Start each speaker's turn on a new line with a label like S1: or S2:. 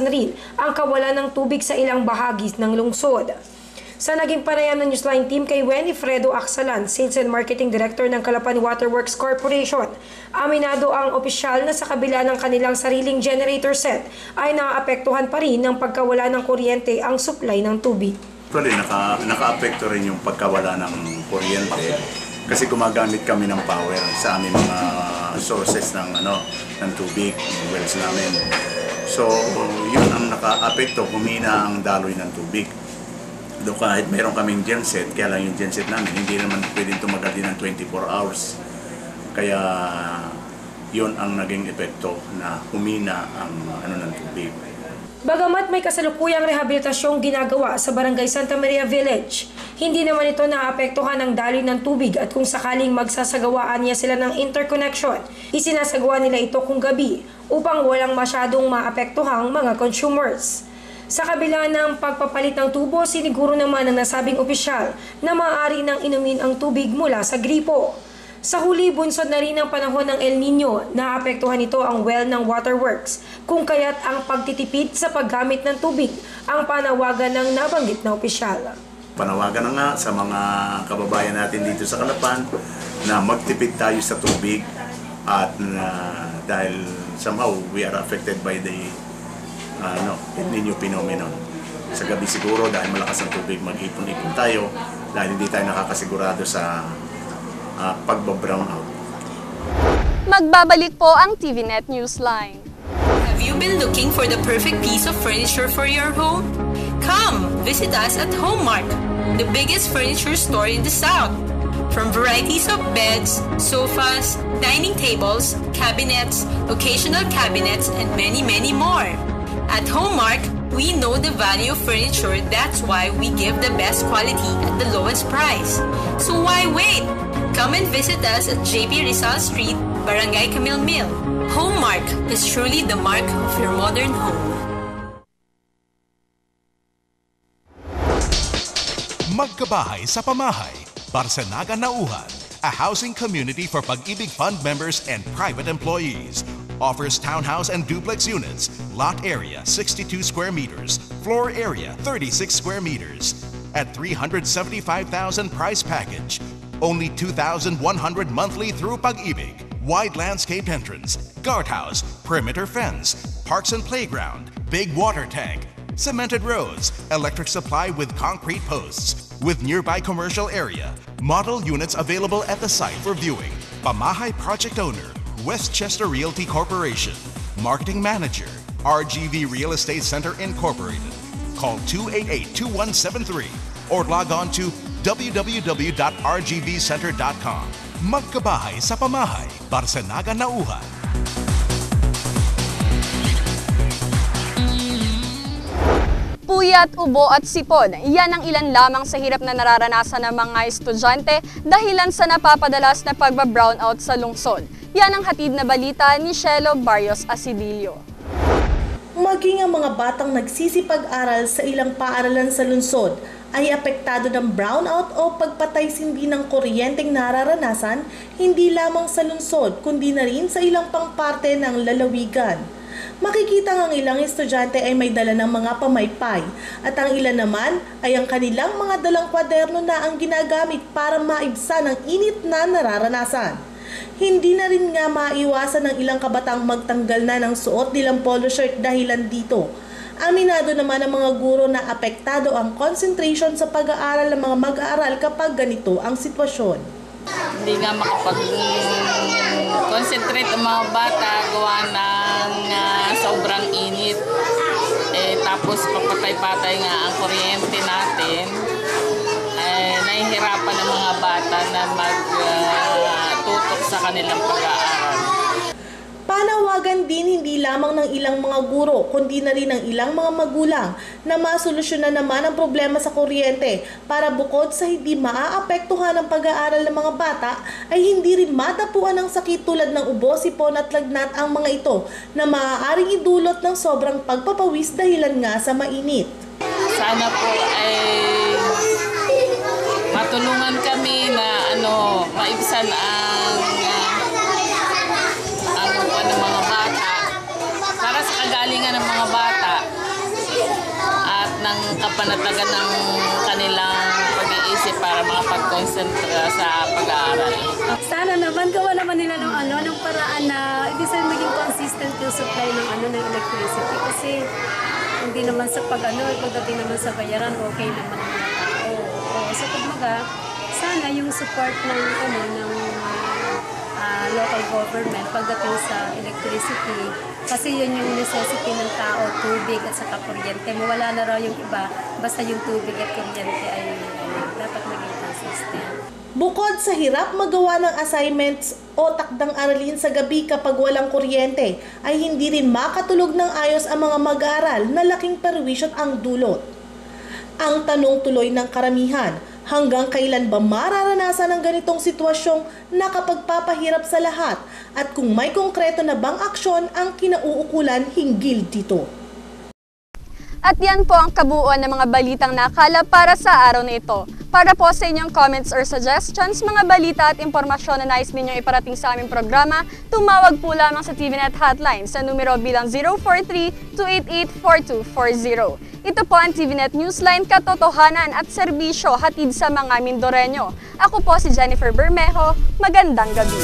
S1: na rin ang kawalan ng tubig sa ilang bahagi ng lungsod. Sa naging panayam ng Newsline team kay Wenifredo Aksalan, Sales and Marketing Director ng Calapan Waterworks Corporation, aminado ang opisyal na sa kabila ng kanilang sariling generator set ay naaapektuhan pa rin ng pagkawala ng kuryente ang supply ng tubig.
S2: Actually, naka-apekto rin yung pagkawala ng kuryente kasi gumagamit kami ng power sa aming mga sources ng tubig, yung wells namin. So, yun ang naka-apekto, humina ang daloy ng tubig. Doon kahit mayroon kaming genset, kaya lang yung genset namin, hindi naman pwedeng tumagal din ng 24 hours. Kaya, yun ang naging epekto na humina ang ng tubig.
S1: Bagamat may kasalukuyang rehabilitasyong ginagawa sa Barangay Santa Maria Village, hindi naman ito naapektuhan ng daloy ng tubig at kung sakaling magsasagawaan niya sila ng interconnection, isinasagawa nila ito kung gabi upang walang masyadong maapektuhang mga consumers. Sa kabila ng pagpapalit ng tubo, siniguro naman ng nasabing opisyal na maaari nang inumin ang tubig mula sa gripo. Sa huli, bunsod na rin ang panahon ng El Nino, naapektuhan ito ang well ng waterworks, kung kaya't ang pagtitipid sa paggamit ng tubig ang panawagan ng nabanggit na opisyal.
S2: Panawagan na nga sa mga kababayan natin dito sa Calapan na magtipid tayo sa tubig at dahil somehow we are affected by the El Nino phenomenon. Sa gabi siguro dahil malakas ang tubig, mag-ipon-ipon tayo dahil hindi tayo nakakasigurado sa pagba-brown out.
S3: Magbabalik po ang TVNet Newsline.
S4: Have you been looking for the perfect piece of furniture for your home? Come, visit us at Homemark, the biggest furniture store in the South. From varieties of beds, sofas, dining tables, cabinets, occasional cabinets, and many, many more. At Homemark, we know the value of furniture, that's why we give the best quality at the lowest price. So why wait? Come and visit us at JP Rizal Street, Barangay Camille Mill. Homemark is truly the mark of your modern home.
S5: Magkabahay sa Pamahay, Barsanaga Nauhan, a housing community for Pag-ibig Fund members and private employees. Offers townhouse and duplex units, lot area 62 square meters, floor area 36 square meters. At 375,000 price package, only 2,100 monthly through Pag-ibig. Wide landscaped entrance, guardhouse, perimeter fence, parks and playground, big water tank, cemented roads, electric supply with concrete posts, with nearby commercial area. Model units available at the site for viewing. Pamahay project owner, Westchester Realty Corporation. Marketing manager, RGV Real Estate Center Incorporated. Call 288-2173 or log on to www.rgvcenter.com. Magkabahay sa Pamahay, Barsanaga Nauhan.
S3: Puyat, ubo at sipon, yan ang ilan lamang sa hirap na nararanasan ng mga estudyante dahilan sa napapadalas na pagba-brownout sa lungsod. Yan ang hatid na balita ni Shelo Barrios Asidillo.
S6: Maging ang mga batang nagsisipag-aral sa ilang paaralan sa lungsod ay apektado ng brownout o pagpatay-sindi ng kuryenteng nararanasan hindi lamang sa lungsod kundi na rin sa ilang pangparte ng lalawigan. Makikita ang ilang estudyante ay may dala ng mga pamaypay at ang ilan naman ay ang kanilang mga dalang kwaderno na ang ginagamit para maibsan ang init na nararanasan. Hindi na rin nga maiwasan ng ilang kabataang magtanggal na ng suot nilang polo shirt dahilan dito. Aminado naman ang mga guro na apektado ang concentration sa pag-aaral ng mga mag-aaral kapag ganito ang sitwasyon.
S7: Hindi nga makapag-concentrate ang mga bata gawa ng sobrang init. Tapos papatay-patay nga ang kuryente natin. Nahihirapan ang mga bata na magtutok sa kanilang pag-aaral.
S6: Panawagan din hindi lamang ng ilang mga guro kundi na rin ng ilang mga magulang na masolusyonan naman ang problema sa kuryente para bukod sa hindi maaapektuhan ang pag-aaral ng mga bata ay hindi rin matapuan ng sakit tulad ng ubo, sipon at lagnat ang mga ito na maaaring idulot ng sobrang pagpapawis dahilan nga sa mainit.
S7: Sana po ay matulungan kami na maibsan ang mga bata para sa kagalingan ng mga bata kapanatagan ng kanilang pag-iisip para makapag-concentrate sa pag-aaral.
S8: Sana naman gawa naman nila ng paraan na ibig sabihin maging consistent yung supply ng electricity kasi hindi naman sa pagdating naman sa bayaran okay naman ang mga tao. So kumbaga, sana yung support ng local government pagdating sa electricity kasi yun yung necessity ng tao, tubig at saka kuryente. Mawala na raw yung iba, basta yung tubig at kuryente ay dapat maging consistent.
S6: Bukod sa hirap magawa ng assignments o takdang aralin sa gabi kapag walang kuryente, ay hindi rin makatulog ng ayos ang mga mag-aaral na laking perwisyon ang dulot. Ang tanong tuloy ng karamihan, hanggang kailan ba mararanasan ang ganitong sitwasyong nakapagpapahirap sa lahat at kung may konkreto na bang aksyon ang kinauukulan hinggil dito?
S3: At yan po ang kabuuan ng mga balitang nakala para sa araw na ito. Para po sa inyong comments or suggestions, mga balita at impormasyon na nais ninyong iparating sa aming programa, tumawag po lamang sa TVNet hotline sa numero bilang 043-288-4240. Ito po ang TVNet Newsline, katotohanan at serbisyo hatid sa mga Mindoreño. Ako po si Jennifer Bermejo. Magandang gabi.